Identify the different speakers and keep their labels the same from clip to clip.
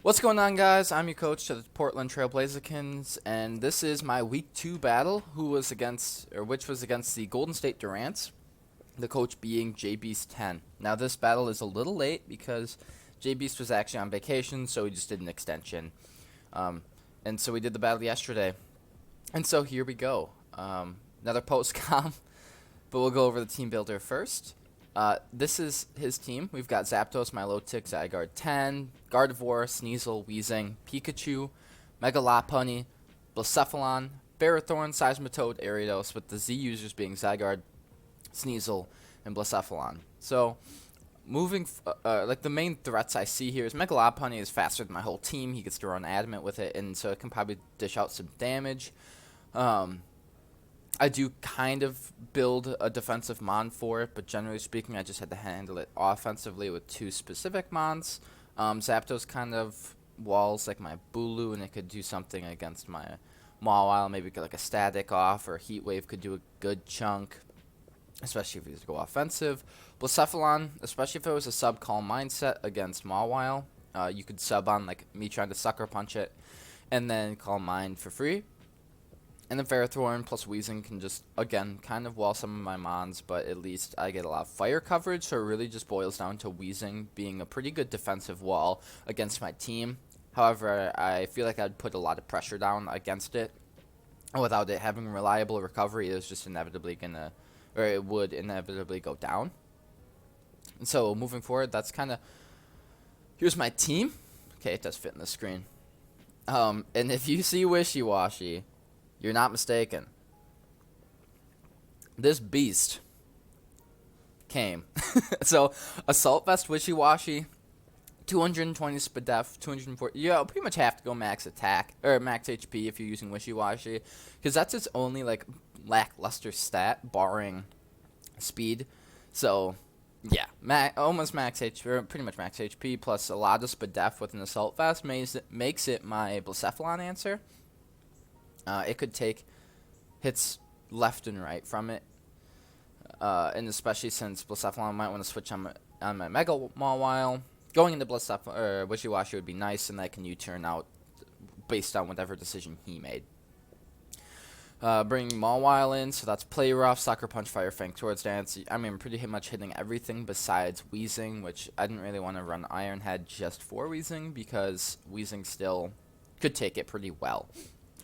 Speaker 1: What's going on, guys? I'm your coach to the Portland Trail Blazikens, and this is my Week 2 battle, which was against the Golden State Durants, the coach being JBeast 10. Now, this battle is a little late because JBeast was actually on vacation, so we just did an extension. And so we did the battle yesterday. And so here we go. Another post-com, but we'll go over the team builder first. This is his team. We've got Zapdos, Milotic, Zygarde 10, Gardevoir, Sneasel, Weezing, Pikachu, Megalopunny, Blacephalon, Ferrothorn, Seismitoad, Ariados, with the Z users being Zygarde, Sneasel, and Blacephalon. So, the main threats I see here is Megalopunny is faster than my whole team. He gets to run Adamant with it, and so it can probably dish out some damage. I do kind of build a defensive mon for it, but generally speaking, I just had to handle it offensively with two specific mons. Zapdos kind of walls like my Bulu, and it could do something against my Mawile. Maybe like a static off, or a Heat Wave could do a good chunk, especially if you go offensive. Blacephalon, especially if it was a sub-calm mindset against Mawile, you could sub on like me trying to sucker punch it, and then Calm Mind for free. And then Ferrothorn plus Weezing can just, again, kind of wall some of my mons, but at least I get a lot of fire coverage, so it really just boils down to Weezing being a pretty good defensive wall against my team. However, I feel like I'd put a lot of pressure down against it. Without it having reliable recovery, it would inevitably go down. And so, moving forward, that's kind of, here's my team. Okay, it does fit in the screen. And if you see Wishy-Washy, you're not mistaken. This beast came. So, Assault Vest Wishy-Washy, 220 Spadef, 240. You pretty much have to go max attack, or max HP if you're using Wishy-Washy, because that's its only, like, lackluster stat, barring speed. So, yeah, almost max HP, or pretty much max HP, plus a lot of Spadef with an Assault Vest makes it my Blacephalon answer. It could take hits left and right from it, and especially since Blacephalon might want to switch on my Mega Mawile. Going into Wishy-Washy would be nice, and that can U-turn out based on whatever decision he made. Bringing Mawile in, so that's Play Rough, Sucker Punch, Fire Fang, Swords Dance. I mean, pretty much hitting everything besides Weezing, which I didn't really want to run Iron Head just for Weezing, because Weezing still could take it pretty well.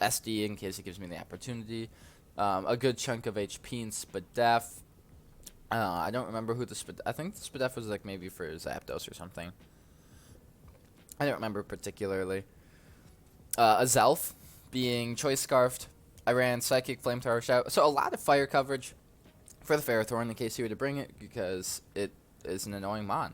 Speaker 1: SD in case it gives me the opportunity. A good chunk of HP in Spadef. I don't remember who the Spadef. I think the Spadef was like maybe for Zapdos or something. I don't remember particularly. A Zelf being Choice Scarfed. I ran Psychic, Flamethrower, Shout. So a lot of fire coverage for the Ferrothorn in case you were to bring it, because it is an annoying mon.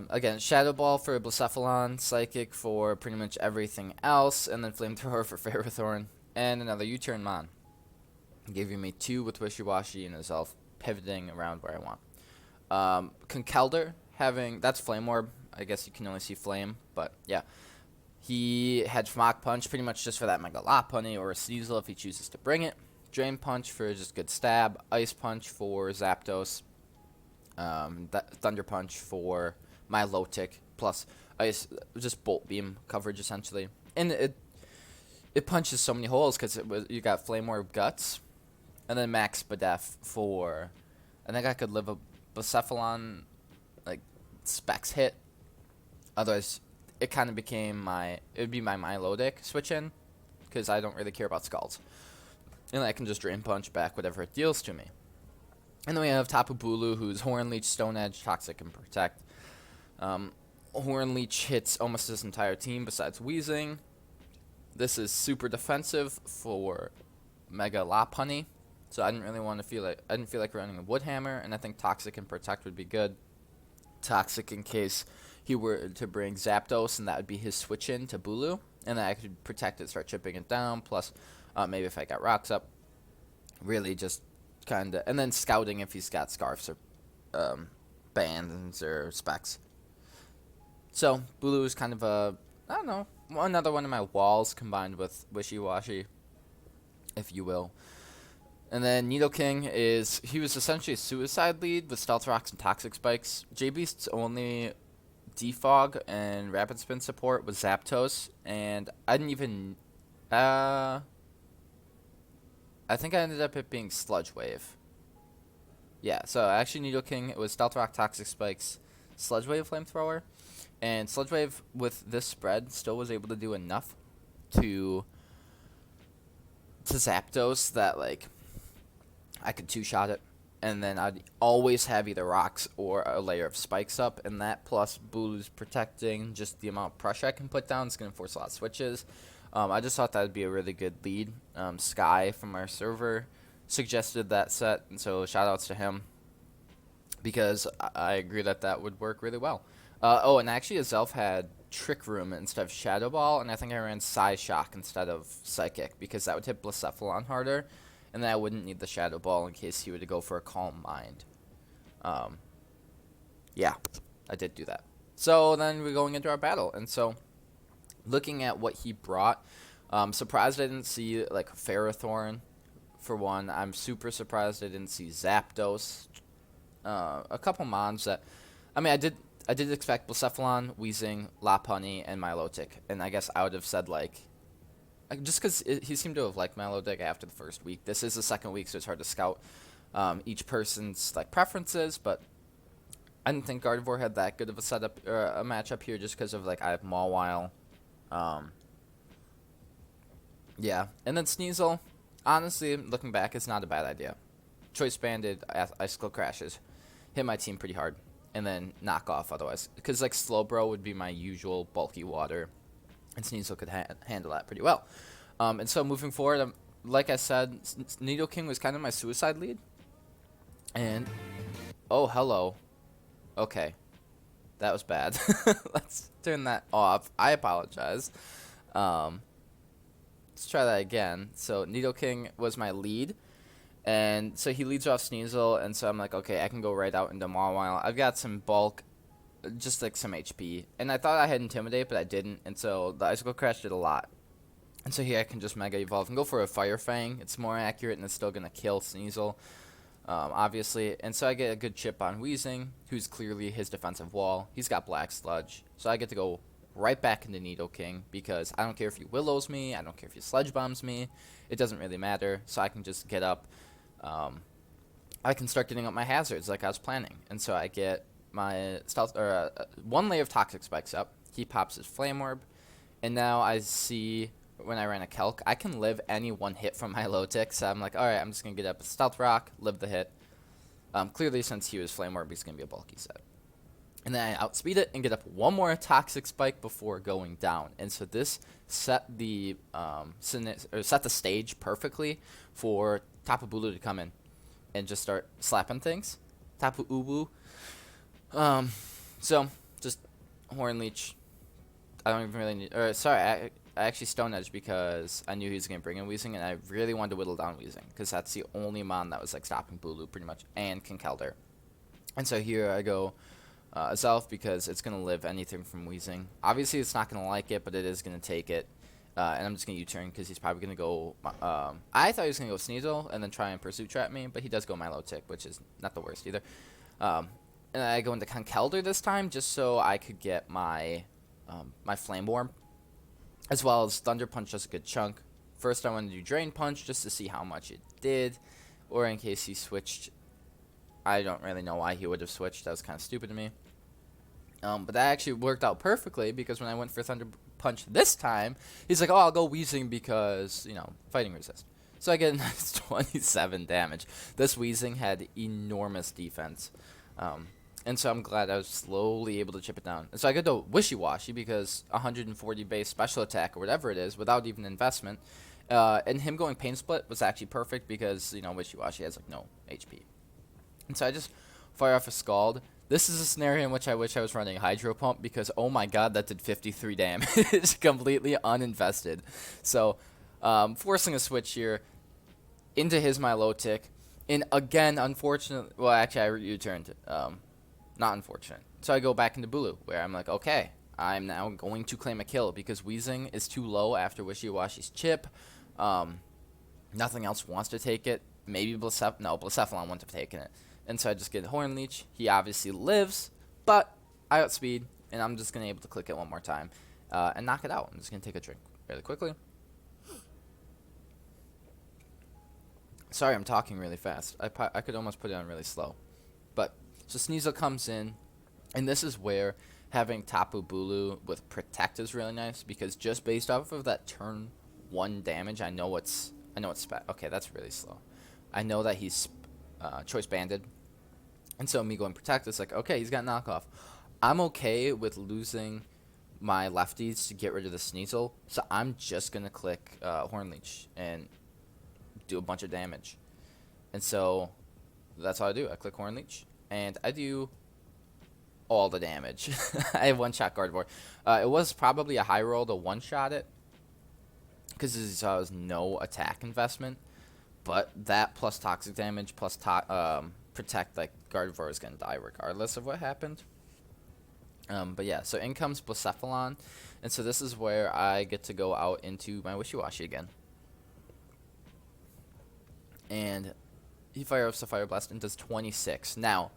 Speaker 1: Again, Shadow Ball for Blacephalon, Psychic for pretty much everything else, and then Flamethrower for Ferrothorn, and another U-turn mon. Giving me 2 with Wishy-Washy and a Zelf pivoting around where I want. Conkeldurr that's Flame Orb. I guess you can only see Flame, but yeah. He had Mach Punch pretty much just for that Megalopunny or a Sneasel if he chooses to bring it. Drain Punch for just good stab. Ice Punch for Zapdos. Thunder Punch for Milotic, plus Ice, just Bolt Beam coverage essentially, and it punches so many holes because you got Flame Orb Guts, and then Max Spadef for, I think I could live a Blacephalon like specs hit. Otherwise, it kind of became it would be my Milotic switch in, because I don't really care about Scalds, and I can just Drain Punch back whatever it deals to me. And then we have Tapu Bulu, who's Horn Leech, Stone Edge, Toxic, and Protect. Horn Leech hits almost his entire team besides Weezing. This is super defensive for Megalopunny, so I didn't feel like running a Wood Hammer, and I think Toxic and Protect would be good. Toxic in case he were to bring Zapdos, and that would be his switch in to Bulu, and then I could Protect it, start chipping it down. Plus, maybe if I got Rocks up, really just kind of, and then Scouting if he's got Scarfs or bands or specs. So Bulu is kind of another one of my walls combined with Wishy-Washy, if you will. And then Nidoking he was essentially a suicide lead with Stealth Rocks and Toxic Spikes. JBeast's only defog and rapid spin support with Zapdos, and I didn't even, I think I ended up it being Sludge Wave. Yeah, so actually Nidoking, it was Stealth Rock, Toxic Spikes, Sludge Wave, Flamethrower, and Sludge Wave with this spread still was able to do enough to Zapdos that, like, I could two-shot it, and then I'd always have either rocks or a layer of spikes up, and that plus Bulu's protecting, just the amount of pressure I can put down is going to force a lot of switches. I just thought that would be a really good lead. Sky from our server suggested that set, and so shout-outs to him, because I agree that that would work really well. Oh, and actually Azelf had Trick Room instead of Shadow Ball, and I think I ran Psy Shock instead of Psychic, because that would hit Blacephalon harder, and then I wouldn't need the Shadow Ball in case he were to go for a Calm Mind. Yeah, I did do that. So then we're going into our battle, and so looking at what he brought, surprised I didn't see, like, Ferrothorn, for one. I'm super surprised I didn't see Zapdos. A couple Mons that, I mean, I did expect Blacephalon, Weezing, Lopunny, and Milotic, and I guess I would have said, like, just because he seemed to have liked Milotic after the first week. This is the second week, so it's hard to scout each person's, like, preferences, but I didn't think Gardevoir had that good of a setup or a matchup here, just because of, like, I have Mawile. Yeah, and then Sneasel, honestly, looking back, it's not a bad idea. Choice Banded, Icicle Crashes, hit my team pretty hard, and then knock off otherwise. Because, like, Slowbro would be my usual bulky water, and Sneasel could handle that pretty well. And so moving forward, like I said, Nidoking was kind of my suicide lead. And, oh, hello. Okay. That was bad. Let's turn that off. I apologize. Let's try that again. So Nidoking was my lead. And so he leads off Sneasel, and so I'm like, okay, I can go right out into Mawile. I've got some bulk, just like some HP. And I thought I had Intimidate, but I didn't, and so the Icicle Crash did a lot. And so here I can just Mega Evolve and go for a Fire Fang. It's more accurate, and it's still going to kill Sneasel, obviously. And so I get a good chip on Weezing, who's clearly his defensive wall. He's got Black Sludge, so I get to go right back into Nidoking, because I don't care if he Willows me, I don't care if he Sledge Bombs me. It doesn't really matter, so I can just get up. I can start getting up my hazards like I was planning, and so I get my stealth or one layer of Toxic Spikes up. He pops his Flame Orb, and now I see when I ran a Kelk, I can live any one hit from my Milotic. So I'm like, all right, I'm just gonna get up a Stealth Rock, live the hit. Clearly, since he was Flame Orb, he's gonna be a bulky set, and then I outspeed it and get up one more Toxic Spike before going down. And so this set the set the stage perfectly for Tapu Bulu to come in and just start slapping things. Tapu Ubu. So just Horn Leech. I don't even really need. Or sorry, I actually Stone Edge because I knew he was gonna bring in Weezing, and I really wanted to whittle down Weezing because that's the only mon that was like stopping Bulu pretty much, and Conkeldurr. And so here I go Azelf because it's gonna live anything from Weezing. Obviously, it's not gonna like it, but it is gonna take it. And I'm just going to U-turn because he's probably going to go... I thought he was going to go Sneasel and then try and Pursuit Trap me, but he does go Milotic, which is not the worst either. And I go into Conkeldurr this time just so I could get my my Flame Orb, as well as Thunder Punch does a good chunk. First, I wanted to do Drain Punch just to see how much it did, or in case he switched. I don't really know why he would have switched. That was kind of stupid to me. But that actually worked out perfectly because when I went for Thunder Punch this time, he's like, oh, I'll go Weezing because, you know, fighting resist. So I get a nice 27 damage. This Weezing had enormous defense. And so I'm glad I was slowly able to chip it down. And so I get to Wishy-Washy because 140 base special attack or whatever it is without even investment. And him going Pain Split was actually perfect because, you know, Wishy-Washy has like no HP. And so I just fire off a Scald. This is a scenario in which I wish I was running Hydro Pump because, oh my god, that did 53 damage. Completely uninvested. So, forcing a switch here into his Milotic. And again, unfortunately, well, actually, I U-turned. Not unfortunate. So I go back into Bulu, where I'm like, okay, I'm now going to claim a kill because Weezing is too low after Wishy-Washy's chip. Nothing else wants to take it. Maybe Blacephalon wouldn't have taken it. And so I just get Horn Leech. He obviously lives, but I outspeed, and I'm just gonna able to click it one more time and knock it out. I'm just gonna take a drink really quickly. Sorry, I'm talking really fast. I could almost put it on really slow. But, so Sneasel comes in, and this is where having Tapu Bulu with Protect is really nice, because just based off of that turn 1 damage, I know it's okay, that's really slow. I know that he's Choice Banded, and so me going Protect, it's like, okay, he's got Knockoff. I'm okay with losing my lefties to get rid of the Sneasel, so I'm just going to click Horn Leech and do a bunch of damage. And so that's all I do. I click Horn Leech, and I do all the damage. I have one-shot Gardevoir. It was probably a high roll to one-shot it, because as you saw, it was no attack investment. But that plus toxic damage plus Protect, like, Gardevoir is going to die regardless of what happened. But yeah, so in comes Blacephalon, and so this is where I get to go out into my Wishy-Washy again. And he fires the Fire Blast and does 26. Now,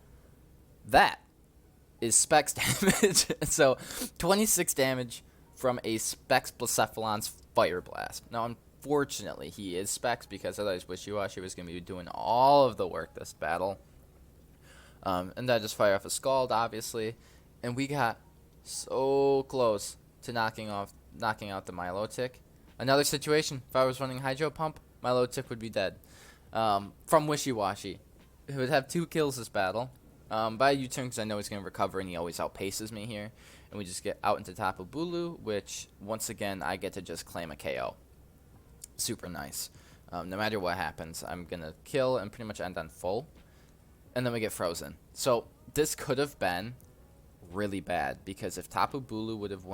Speaker 1: that is Specs damage. So, 26 damage from a Specs Blacephalon's Fire Blast. Now, unfortunately, he is Specs, because otherwise Wishy-Washy was going to be doing all of the work this battle. And I just fire off a Scald, obviously. And we got so close to knocking out the Milotic. Another situation, if I was running Hydro Pump, Milotic would be dead. From Wishy-Washy, who would have 2 kills this battle. By U-turn, because I know he's going to recover, and he always outpaces me here. And we just get out into Tapu Bulu, which, once again, I get to just claim a KO. Super nice. No matter what happens, I'm going to kill and pretty much end on full. And then we get frozen. So, this could have been really bad, because if Tapu Bulu would have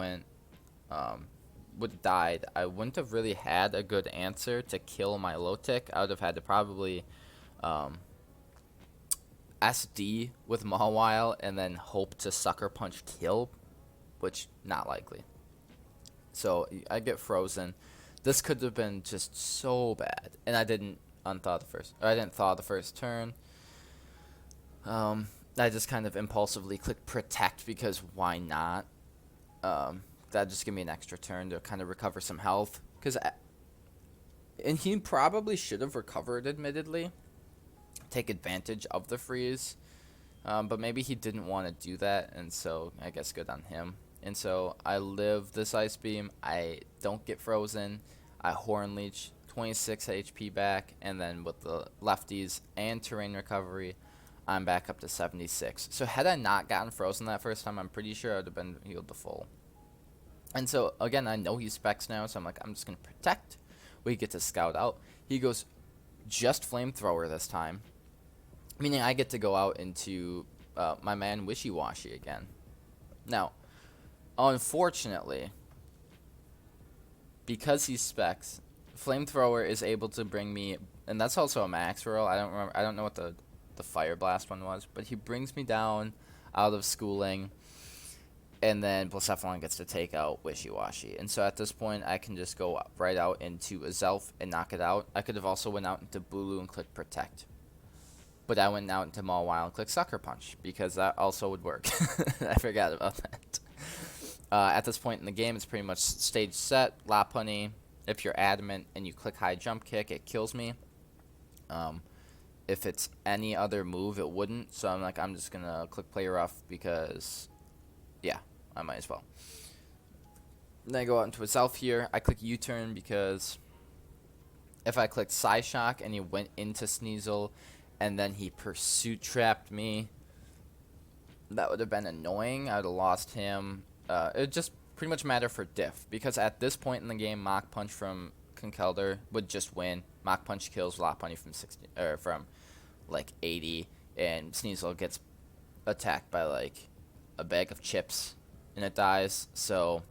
Speaker 1: died, I wouldn't have really had a good answer to kill my Milotic. I would have had to probably SD with Mawile and then hope to Sucker Punch kill, which not likely. So I get frozen. This could have been just so bad, and I didn't thaw the first turn. I just kind of impulsively clicked Protect, because why not? That just give me an extra turn to kind of recover some health. And he probably should have recovered, admittedly. Take advantage of the freeze. But maybe he didn't want to do that, and so I guess good on him. And so I live this Ice Beam. I don't get frozen. I Horn Leech, 26 HP back, and then with the lefties and terrain recovery, I'm back up to 76. So had I not gotten frozen that first time, I'm pretty sure I would have been healed to full. And so, again, I know he's Specs now, so I'm like, I'm just going to Protect. We get to Scout out. He goes just Flamethrower this time, meaning I get to go out into my man Wishy-Washy again. Now, unfortunately, because he's Specs, Flamethrower is able to bring me, and that's also a max roll. I don't know what the Fire Blast one was, but he brings me down out of schooling. And then Blacephalon gets to take out Wishy-Washy. And so at this point, I can just go right out into a Zelf and knock it out. I could have also went out into Bulu and clicked Protect. But I went out into Mawile and clicked Sucker Punch, because that also would work. I forgot about that. At this point in the game, it's pretty much stage set. Lopunny, if you're adamant and you click High Jump Kick, it kills me. If it's any other move, it wouldn't. So I'm like, I'm just going to click Play Rough, because, yeah. I might as well. Then I go out into a Zelf here. I click U-turn, because if I clicked Psyshock and he went into Sneasel and then he Pursuit Trapped me, that would have been annoying. I would have lost him. It would just pretty much matter for diff, because at this point in the game, Mach Punch from Conkeldurr would just win. Mach Punch kills Lopunny from 60 or from like 80, and Sneasel gets attacked by like a bag of chips and it dies. So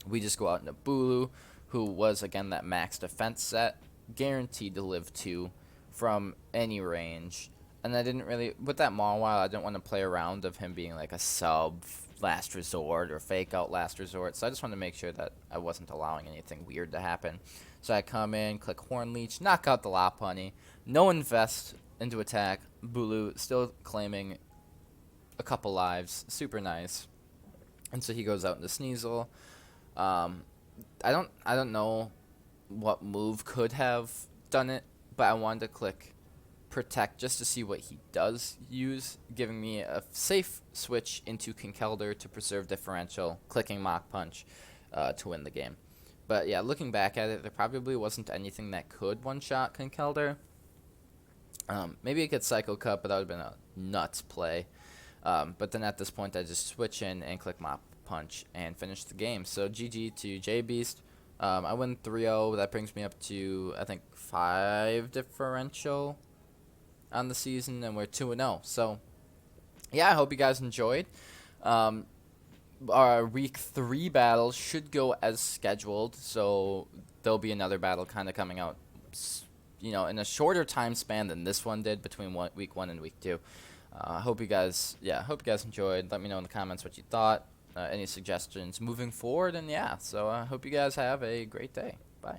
Speaker 1: we just go out into Bulu, who was again that max defense set, guaranteed to live 2 from any range. And I didn't really, with that Mawile, I didn't want to play around of him being like a sub last resort or fake out last resort. So I just wanted to make sure that I wasn't allowing anything weird to happen. So I come in, click Horn Leech, knock out the Lopunny, no invest into attack. Bulu still claiming a couple lives. Super nice. And so he goes out into Sneasel. Um, I don't know what move could have done it, but I wanted to click Protect just to see what he does use, giving me a safe switch into Kinkelder to preserve differential, clicking Mach Punch to win the game. But yeah, looking back at it, there probably wasn't anything that could one-shot Kinkelder. Maybe it could Psycho Cut, but that would have been a nuts play. But then at this point, I just switch in and click Mach Punch and finish the game. So GG to J-Beast. I win 3-0. That brings me up to, I think, 5 differential on the season, and we're 2-0. So, yeah, I hope you guys enjoyed. Our week 3 battles should go as scheduled, so there'll be another battle kind of coming out, in a shorter time span than this one did between week 1 and week 2. I hope you guys enjoyed. Let me know in the comments what you thought, any suggestions moving forward, and yeah, so I hope you guys have a great day. Bye.